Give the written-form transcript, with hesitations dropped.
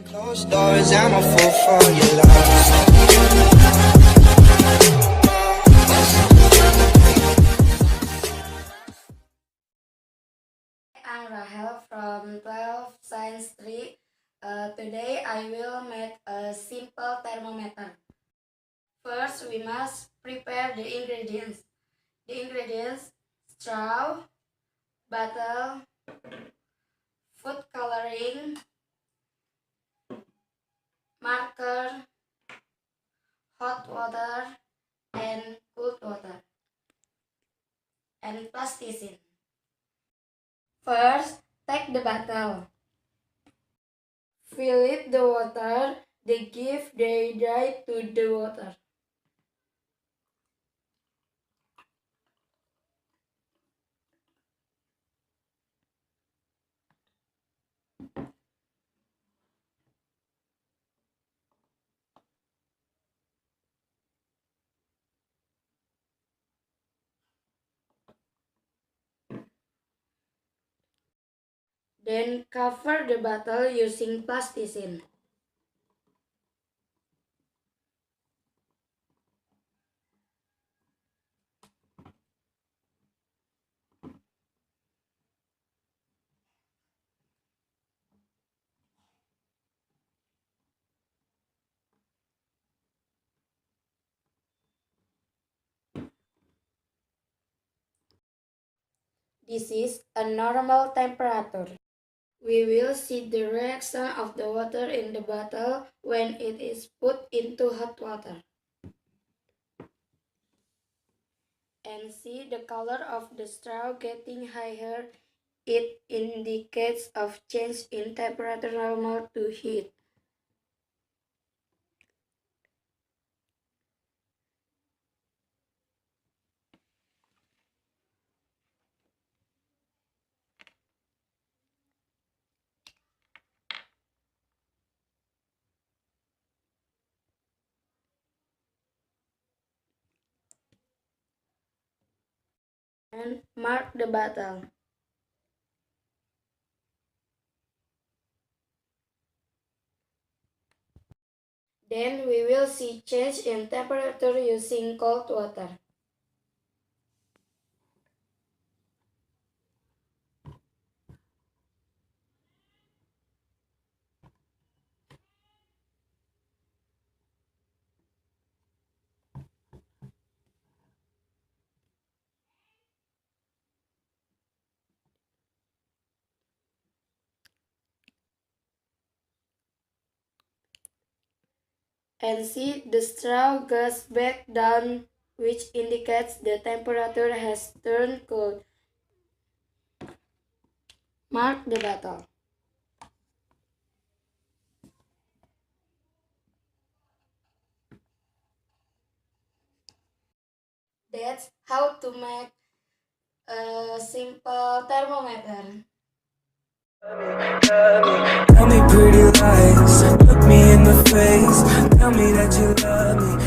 Closed doors, I'm a fool for your love. I'm Rahel from 12 Science 3. Today I will make a simple thermometer. First, we must prepare the ingredients. The ingredients: straw, bottle, food coloring, marker, hot water, and cold water, and plasticine. First, take the bottle. Fill it the water, then give the dry to the water. Then cover the bottle using plasticine. This is a normal temperature. We will see the reaction of the water in the bottle when it is put into hot water. And see the color of the straw getting higher. It indicates of change in temperature normal to heat. And mark the bottle. Then we will see change in temperature using cold water. And see the straw goes back down, which indicates the temperature has turned cold. Mark the bottle. That's how to make a simple thermometer. Tell me pretty lies, look me in the face, tell me that you love me.